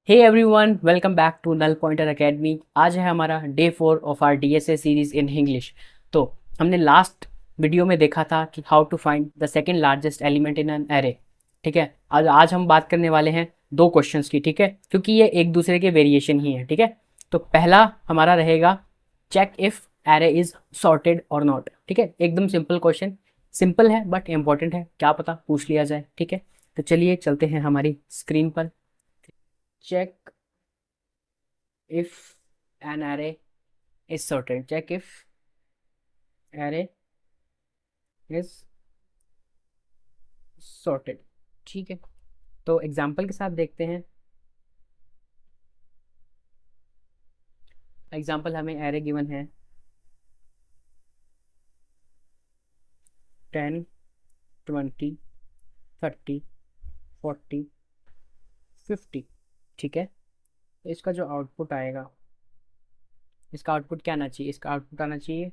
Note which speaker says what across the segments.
Speaker 1: Hey everyone, welcome back to null pointer academy. आज है हमारा day 4 of our DSA series in English. तो हमने लास्ट वीडियो में देखा था कि how to find the second largest element in an array. ठीक है, आज हम बात करने वाले हैं दो क्वेश्चंस की। ठीक है, क्योंकि ये एक दूसरे के वेरिएशन ही है। ठीक है, तो पहला हमारा रहेगा check if array is sorted और नॉट। ठीक है, एकदम सिंपल क्वेश्चन, सिंपल है बट इंपॉर्टेंट है, क्या पता पूछ लिया जाए। ठीक है, तो चलिए चलते हैं हमारी स्क्रीन पर। Check if an array is sorted, check if array is sorted। ठीक है, तो एग्जांपल के साथ देखते हैं। एग्जांपल हमें एरे गिवन है 10, 20, 30, 40, 50। ठीक है, तो इसका जो आउटपुट आएगा, इसका आउटपुट क्या आना चाहिए? इसका आउटपुट आना चाहिए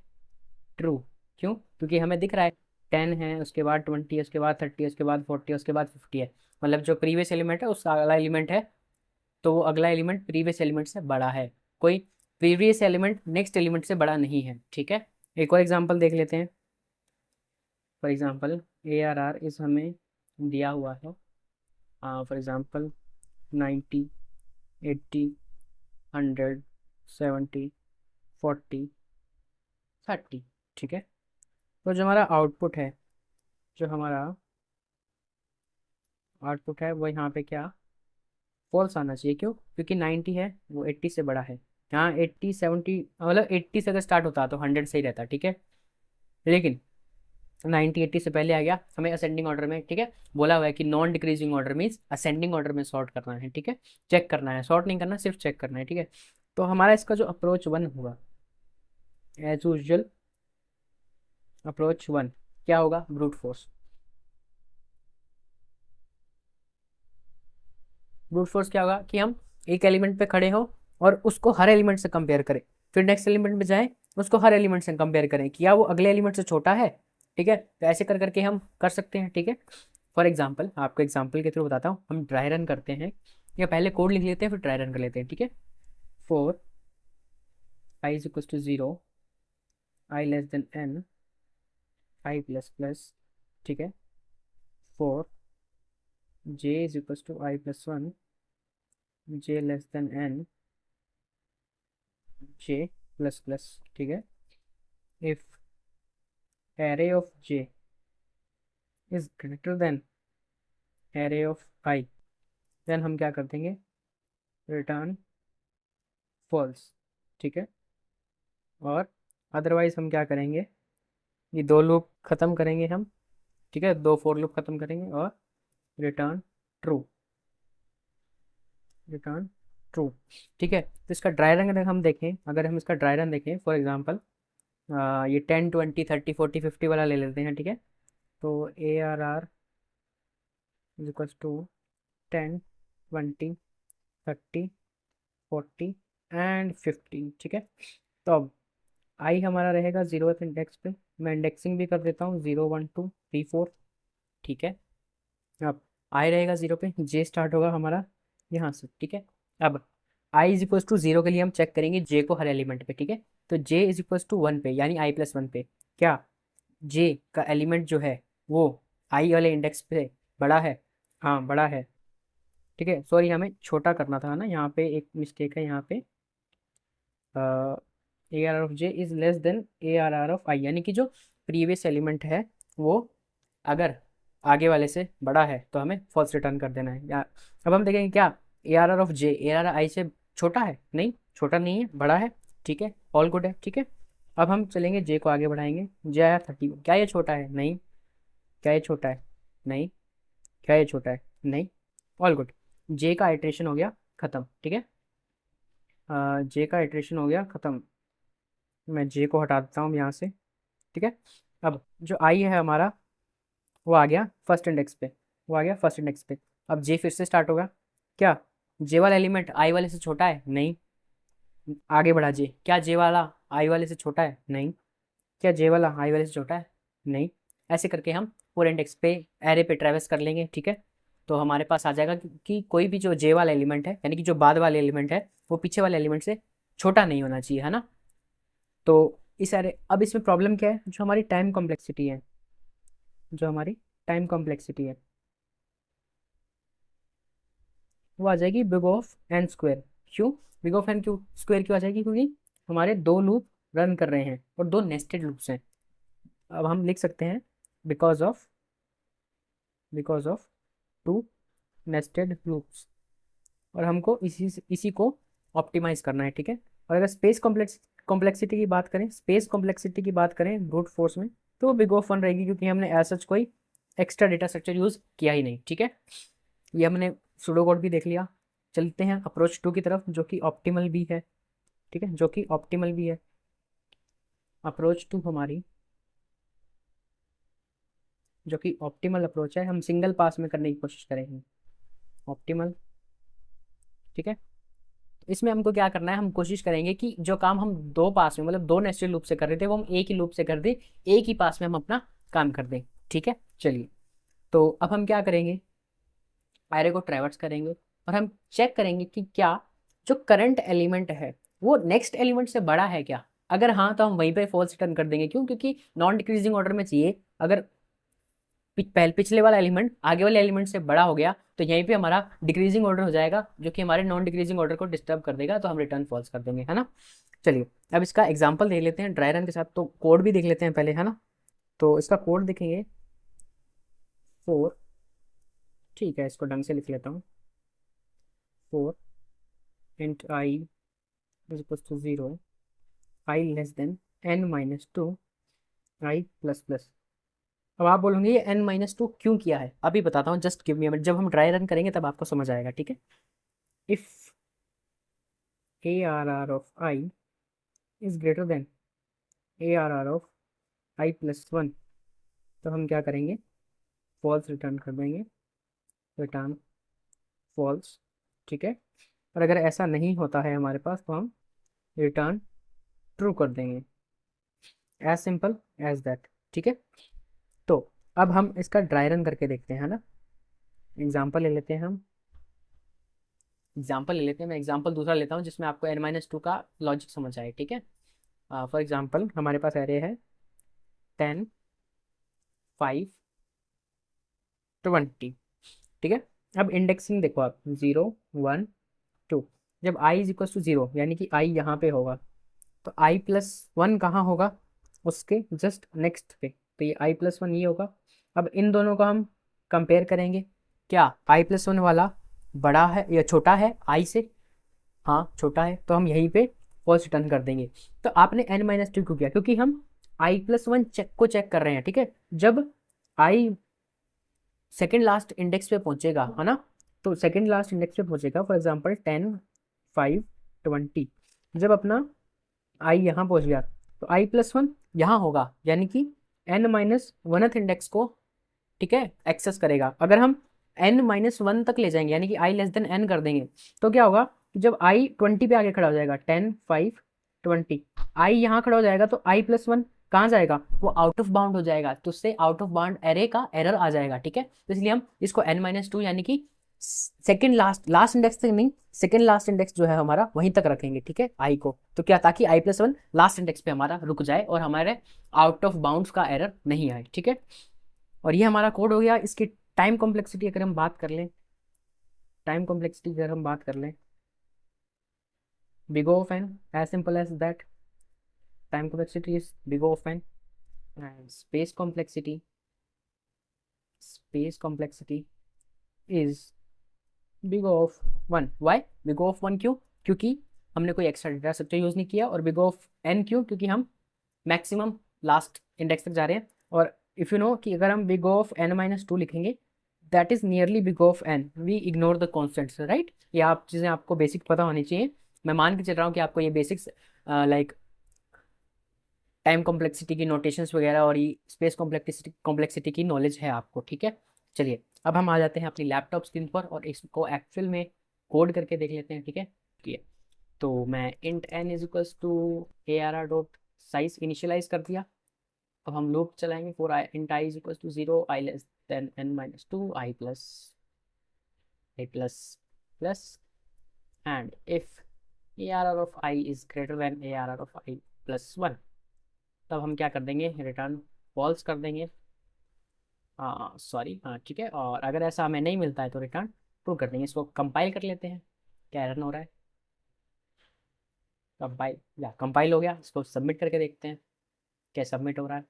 Speaker 1: ट्रू। क्यों? क्योंकि हमें दिख रहा है 10 है, उसके बाद 20 है, उसके बाद 30 है, उसके बाद 40 है, उसके बाद 50 है। मतलब जो प्रीवियस एलिमेंट है उसका अगला एलिमेंट है, तो वो अगला एलिमेंट प्रीवियस एलिमेंट से बड़ा है। कोई प्रीवियस एलिमेंट नेक्स्ट एलिमेंट से बड़ा नहीं है। ठीक है, एक और एग्जांपल देख लेते हैं। For example A R R इस हमें दिया हुआ है। For example 90, 80, 100, 70, 40, 30। ठीक है, तो जो हमारा आउटपुट है, जो हमारा आउटपुट है वो यहाँ पे क्या फॉल्स आना चाहिए। क्यों? क्योंकि 90 है, वो 80 से बड़ा है। यहाँ 80, 70, मतलब 80 से अगर स्टार्ट होता तो 100 सही रहता। ठीक है, लेकिन 90 80 से पहले आ गया, हमें असेंडिंग ऑर्डर में। ठीक है, बोला हुआ है कि non decreasing order means ascending order में सॉर्ट करना है। ठीक है, चेक करना है, सॉर्ट नहीं करना, सिर्फ चेक करना है। ठीक है, तो हमारा इसका जो अप्रोच 1 होगा, एज यूजल अप्रोच 1 क्या होगा? Brute force. ब्रूट फोर्स क्या होगा कि हम एक एलिमेंट पे खड़े हो और उसको हर एलिमेंट से कंपेयर करें, फिर नेक्स्ट एलिमेंट पे जाएं, उसको हर एलिमेंट से कंपेयर करें कि क्या वो अगले एलिमेंट से छोटा है। ठीक है, तो ऐसे कर करके हम कर सकते हैं। ठीक है, फॉर एग्जाम्पल आपको एग्जाम्पल के थ्रू बताता हूँ। हम ड्राई रन करते हैं, या पहले कोड लिख लेते हैं फिर ड्राई रन कर लेते हैं। ठीक है, for i is equal to 0, i less than n, i plus plus. ठीक है, for j is equal to i plus 1, j less than n, j plus plus. ठीक है, if array of j is greater than array of I, then हम क्या कर देंगे? Return false. ठीक है, और अदरवाइज हम क्या करेंगे? ये दो लूप खत्म करेंगे हम। ठीक है, दो फोर लूप खत्म करेंगे और रिटर्न ट्रू, रिटर्न ट्रू। ठीक है, तो इसका ड्राई रन अगर हम देखें, अगर हम इसका ड्राई रन देखें, फॉर एग्जांपल ये 10, 20, 30, 40, 50 वाला ले लेते हैं। ठीक है, तो A R R is equal to 10, 20, 30, 40 and 50। ठीक है, तो अब आई हमारा रहेगा 0th इंडेक्स पे। मैं इंडेक्सिंग भी कर देता हूँ, 0, 1, 2, 3, 4। ठीक है, अब आई रहेगा 0 पे, जे स्टार्ट होगा हमारा यहाँ से। ठीक है, अब आई इज इक्वल टू 0 के लिए हम चेक करेंगे जे को हर एलिमेंट पे। ठीक है, तो जे इज इक्वल टू 1 पे, यानी आई प्लस 1 पे क्या जे का एलिमेंट जो है वो आई वाले इंडेक्स पे बड़ा है? हाँ, बड़ा है। ठीक है, सॉरी हमें छोटा करना था ना, यहाँ पे एक मिस्टेक है। यहाँ पे A R R of J is less than A R R of I, यानी कि जो प्रीवियस एलिमेंट है वो अगर आगे वाले से बड़ा है तो हमें फॉल्स रिटर्न कर देना है। या अब हम देखेंगे क्या A R R of j A R R i से छोटा है? नहीं, छोटा नहीं है, बड़ा है। ठीक है, ऑल गुड है। ठीक है, अब हम चलेंगे जे को आगे बढ़ाएंगे। जे आया 30, क्या ये छोटा है? नहीं। क्या ये छोटा है? नहीं। क्या ये छोटा है? नहीं। ऑल गुड, जे का आइट्रेशन हो गया खत्म। ठीक है, जे का आइट्रेशन हो गया खत्म। मैं जे को हटा देता हूँ यहाँ से। ठीक है, अब जो आई है हमारा वो आ गया फर्स्ट इंडेक्स पे, वो आ गया फर्स्ट इंडेक्स पे। अब जे फिर से स्टार्ट होगा। क्या जे वाला एलिमेंट आई वाले से छोटा है? नहीं। आगे बढ़ा जे, क्या जे वाला आई वाले से छोटा है? नहीं। क्या जे वाला आई वाले से छोटा है? नहीं। ऐसे करके हम पूरे इंडेक्स पे एरे पे ट्रेवल्स कर लेंगे। ठीक है, तो हमारे पास आ जाएगा कि कोई भी जो जे वाला एलिमेंट है, यानी कि जो बाद वाले एलिमेंट है, वो पीछे वाले एलिमेंट से छोटा नहीं होना चाहिए, है ना। तो इस अरे अब इसमें प्रॉब्लम क्या है, जो हमारी टाइम कॉम्प्लेक्सिटी है, जो हमारी टाइम कॉम्प्लेक्सिटी है वो आ जाएगी बिग ऑफ एन स्क्वायर। क्यों big of n q square क्यों आ जाएगी, क्योंकि हमारे दो लूप रन कर रहे हैं और दो नेस्टेड लूप्स हैं। अब हम लिख सकते हैं because of two nested loops, और हमको इसी को ऑप्टिमाइज करना है, ठीक है। और अगर कॉम्प्लेक्सिटी की बात करें, स्पेस कॉम्प्लेक्सिटी की बात करें ब्रूट फोर्स में, तो वो बिग ऑफ वन रहेगी, क्योंकि हमने ऐसा कोई एक्स्ट्रा डेटा स्ट्रक्चर यूज किया ही नहीं, ठीक है। ये हमने सूडो कोड भी देख लिया। चलते हैं अप्रोच टू की तरफ, जो कि ऑप्टिमल भी है, ठीक है, जो कि ऑप्टिमल भी है। अप्रोच टू हमारी जो कि ऑप्टिमल अप्रोच है, हम सिंगल पास में करने की कोशिश करेंगे, ऑप्टिमल, ठीक है। इसमें हमको क्या करना है, हम कोशिश करेंगे कि जो काम हम दो पास में, मतलब दो नेचुरल लूप से कर रहे थे, वो हम एक ही लूप से कर दें, एक ही पास में हम अपना काम कर दें, ठीक है। चलिए, तो अब हम क्या करेंगे, एरे को ट्रैवर्स करेंगे और हम चेक करेंगे कि क्या जो करंट एलिमेंट है वो नेक्स्ट एलिमेंट से बड़ा है क्या। अगर हाँ तो हम वहीं पे फॉल्स रिटर्न कर देंगे, क्यों, क्योंकि नॉन डिक्रीजिंग ऑर्डर में चाहिए। अगर पिछले वाला एलिमेंट आगे वाले एलिमेंट से बड़ा हो गया तो यहीं पे हमारा डिक्रीजिंग ऑर्डर हो जाएगा, जो कि हमारे नॉन डिक्रीजिंग ऑर्डर को डिस्टर्ब कर देगा, तो हम रिटर्न फॉल्स कर देंगे, है ना। चलिए, अब इसका एग्जांपल देख लेते हैं ड्राई रन के साथ, तो कोड भी देख लेते हैं पहले, है ना। तो इसका कोड देखेंगे, 4, ठीक है, इसको ढंग से लिख लेता हूँ, 4 int i is equal to 0, i less than n-2 i plus plus. अब आप बोलोगे ये n-2 क्यों किया है, अभी बताता हूँ, just give me a minute, जब हम ड्राई रन करेंगे तब आपको समझ आएगा, ठीक है। If ARR of i is greater then ARR of i plus one, तो हम क्या करेंगे, फॉल्स रिटर्न कर देंगे, रिटर्न फॉल्स, ठीक है। और अगर ऐसा नहीं होता है हमारे पास, तो हम रिटर्न ट्रू कर देंगे, एज सिंपल एज दैट, ठीक है। तो अब हम इसका ड्राई रन करके देखते हैं, है ना। एग्जाम्पल ले लेते हैं, मैं एग्जाम्पल दूसरा लेता हूँ जिसमें आपको n-2 का लॉजिक समझ आए, ठीक है। फॉर एग्जाम्पल हमारे पास एरे है 10, 5, 20, ठीक है। अब इंडेक्सिंग देखो आप, 0, 1, 2, जब i इज इक्वल टू 0 यानी कि i यहाँ पे होगा, तो i प्लस वन कहाँ होगा, उसके जस्ट नेक्स्ट पे, तो ये i प्लस वन ये होगा। अब इन दोनों का हम कंपेयर करेंगे, क्या i प्लस वन वाला बड़ा है या छोटा है i से, हाँ छोटा है, तो हम यहीं पे फॉल्स रिटर्न कर देंगे। तो आपने n-2 क्यों किया, क्योंकि हम i प्लस वन चेक कर रहे हैं, ठीक है। जब i सेकेंड लास्ट इंडेक्स पे पहुंचेगा, है ना, तो सेकेंड लास्ट इंडेक्स पे पहुंचेगा, फॉर एग्जांपल 10, 5, 20, जब अपना आई यहाँ पहुंच गया तो आई प्लस वन यहाँ होगा, यानी कि n-1th इंडेक्स को, ठीक है, एक्सेस करेगा। अगर हम n-1 तक ले जाएंगे, यानी कि आई लेस देन n कर देंगे, तो क्या होगा कि जब आई 20 पे आगे खड़ा हो जाएगा, 10, 5, 20, आई यहाँ खड़ा हो जाएगा, तो आई प्लस वन कहाँ जाएगा, वो आउट ऑफ बाउंड हो जाएगा, तो उससे आउट ऑफ बाउंड एरे का एरर आ जाएगा, ठीक है। तो इसलिए हम इसको n-2 यानी कि सेकेंड लास्ट इंडेक्स तक नहीं, सेकेंड लास्ट इंडेक्स जो है हमारा वहीं तक रखेंगे, ठीक है, आई को, तो क्या, ताकि आई प्लस वन लास्ट इंडेक्स पे हमारा रुक जाए और हमारे आउट ऑफ बाउंड्स का एरर नहीं आए, ठीक है। और ये हमारा कोड हो गया। इसकी टाइम कॉम्प्लेक्सिटी अगर हम बात कर लें, big O of n, as simple as that, time complexity is big O of n, and space complexity is big O of 1। why big O of 1, क्यों, क्योंकि हमने कोई एक्स्ट्रा डेटा स्ट्रक्चर यूज नहीं किया, और big O of n क्यों, क्योंकि हम मैक्सिमम लास्ट इंडेक्स तक जा रहे हैं। और इफ़ यू नो कि अगर हम big O of n-2 लिखेंगे, that is nearly big O of n, we ignore the constants, right. ये आप चीज़ें आपको बेसिक पता होनी चाहिए। मैं मान के चल रहा हूँ कि आपको ये बेसिक्स लाइक टाइम कॉम्प्लेक्सिटी की नोटेशंस वगैरह और ये स्पेस कॉम्प्लेक्सिटी की नॉलेज है आपको, ठीक है। चलिए, अब हम आ जाते हैं अपनी लैपटॉप स्क्रीन पर और इसको एक्चुअल में कोड करके देख लेते हैं, ठीक है। तो मैं int n is equals to ARR dot size initialize कर दिया। अब हम लूप चलाएंगे, for int i is equals to 0, i less than n-2 i plus i plus plus, and if A R R of i is greater than A R R of i plus one, तब हम क्या कर देंगे, return false कर देंगे। हाँ sorry, हाँ ठीक है। और अगर ऐसा हमें नहीं मिलता है तो रिटर्न ट्रू कर देंगे। इसको कंपाइल कर लेते हैं, क्या रन हो रहा है। कंपाइल, या कंपाइल हो गया। इसको सबमिट करके देखते हैं क्या सबमिट हो रहा है।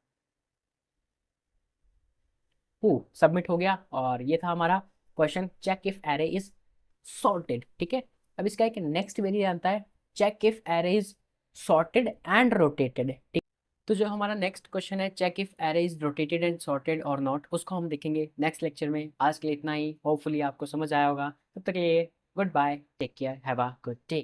Speaker 1: सबमिट हो गया। और ये था हमारा question, check if array is sorted. ठीक है, अब इसका एक नेक्स्ट वेरिएंट आता है, check if array is sorted and rotated. ठीक, तो जो हमारा नेक्स्ट क्वेश्चन है, check if array is rotated and sorted और नॉट, उसको हम देखेंगे नेक्स्ट लेक्चर में। आज के लिए इतना ही, होपफुली आपको समझ आया होगा। तब तक के लिए goodbye, take care, have a good day.